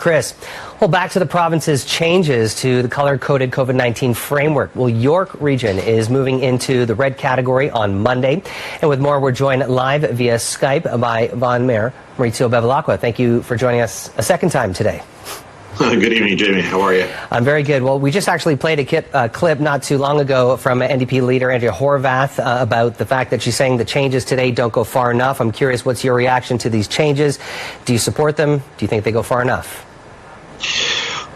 Chris, well, back to the province's changes to the color-coded COVID-19 framework. Well, York Region is moving into the red category on Monday. And with more, we're joined live via Skype by Vaughan Mayor Maurizio Bevilacqua. Thank you for joining us a second time today. Good evening, Jamie. How are you? I'm very good. Well, we just actually played a clip not too long ago from NDP leader Andrea Horwath about the fact that she's saying the changes today don't go far enough. I'm curious, what's your reaction to these changes? Do you support them? Do you think they go far enough?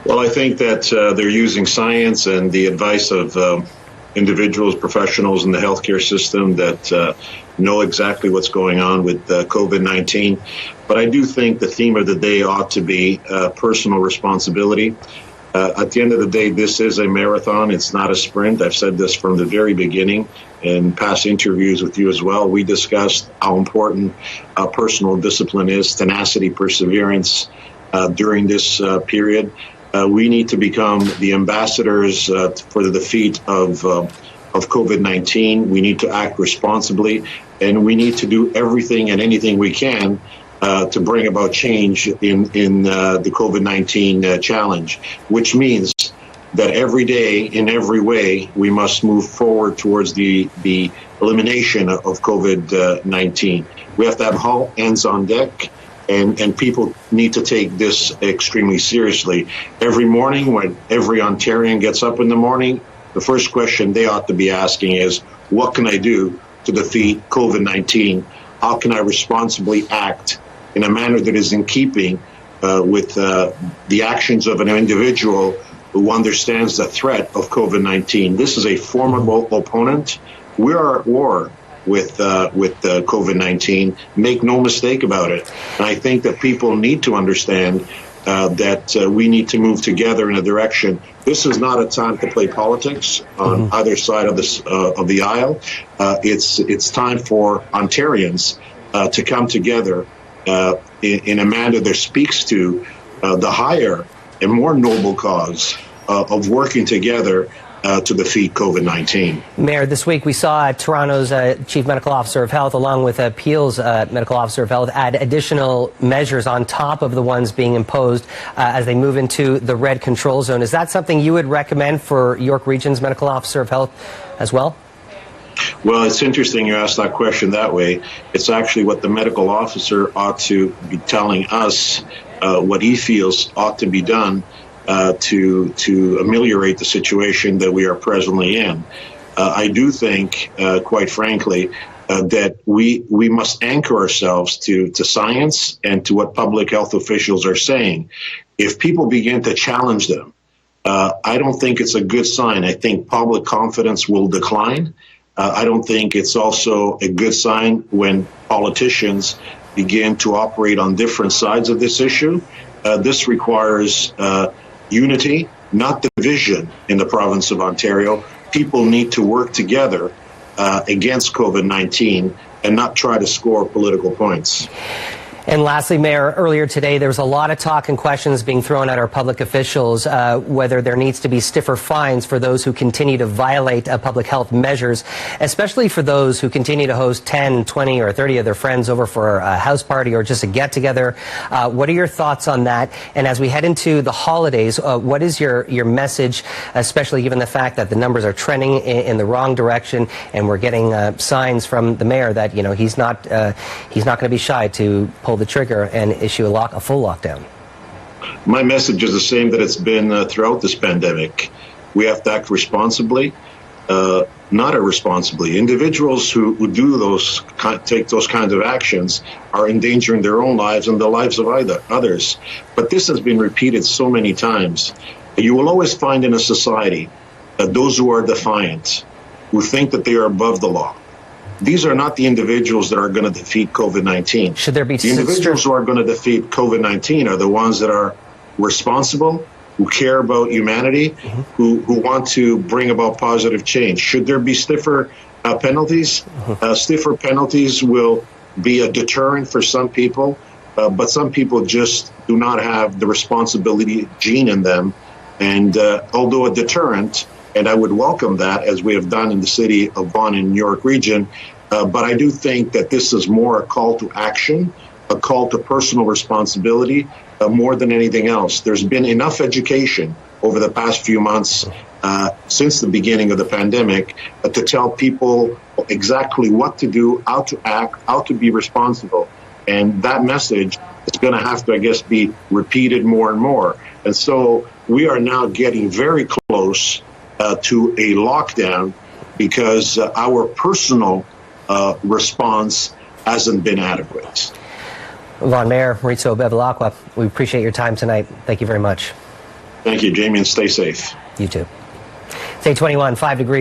Well, I think that they're using science and the advice of individuals, professionals in the healthcare system that know exactly what's going on with COVID-19. But I do think the theme of the day ought to be personal responsibility. At the end of the day, this is a marathon. It's not a sprint. I've said this from the very beginning in past interviews with you as well. We discussed how important personal discipline is, tenacity, perseverance during this period. We need to become the ambassadors for the defeat of COVID-19. We need to act responsibly, and we need to do everything and anything we can to bring about change in the COVID-19 challenge, which means that every day, in every way, we must move forward towards the elimination of COVID-19. We have to have all hands on deck. And people need to take this extremely seriously. Every morning, when every Ontarian gets up in the morning, the first question they ought to be asking is, what can I do to defeat COVID-19? How can I responsibly act in a manner that is in keeping with the actions of an individual who understands the threat of COVID-19? This is a formidable opponent. We are at war with COVID-19. Make no mistake about it. And I think that people need to understand that we need to move together in a direction. This is not a time to play politics on either side of the aisle. It's time for Ontarians to come together in a manner that speaks to the higher and more noble cause of working together to defeat COVID-19. Mayor, this week we saw Toronto's Chief Medical Officer of Health, along with Peel's Medical Officer of Health, add additional measures on top of the ones being imposed as they move into the red control zone. Is that something you would recommend for York Region's Medical Officer of Health as well? Well, it's interesting you asked that question that way. It's actually what the medical officer ought to be telling us, what he feels ought to be done to ameliorate the situation that we are presently in. I do think, quite frankly, that we must anchor ourselves to science and to what public health officials are saying. If people begin to challenge them, I don't think it's a good sign. I think public confidence will decline. I don't think it's also a good sign when politicians begin to operate on different sides of this issue. This requires unity, not division in the province of Ontario. People need to work together against COVID-19 and not try to score political points. And lastly, Mayor, earlier today there was a lot of talk and questions being thrown at our public officials whether there needs to be stiffer fines for those who continue to violate public health measures, especially for those who continue to host 10, 20 or 30 of their friends over for a house party or just a get-together. What are your thoughts on that? And as we head into the holidays, what is your message, especially given the fact that the numbers are trending in the wrong direction and we're getting signs from the mayor that, you know, he's not going to be shy to pull the trigger and issue a full lockdown? My message is the same that it's been throughout this pandemic. We have to act responsibly, not irresponsibly. Individuals who take those kinds of actions are endangering their own lives and the lives of others. But this has been repeated so many times. You will always find in a society those who are defiant, who think that they are above the law. These are not the individuals that are going to defeat COVID-19. Should there be the individuals who are going to defeat COVID-19 are the ones that are responsible, who care about humanity, who want to bring about positive change. Should there be stiffer penalties? Stiffer penalties will be a deterrent for some people, but some people just do not have the responsibility gene in them. And although a deterrent, and I would welcome that, as we have done in the city of Vaughan in New York Region. But I do think that this is more a call to action, a call to personal responsibility, more than anything else. There's been enough education over the past few months since the beginning of the pandemic to tell people exactly what to do, how to act, how to be responsible. And that message is going to have to, I guess, be repeated more and more. And so we are now getting very close to a lockdown because our personal response hasn't been adequate. Vaughan Mayor Maurizio Bevilacqua, we appreciate your time tonight. Thank you very much. Thank you, Jamie, and stay safe. You too. It's 8:21, 5 degrees.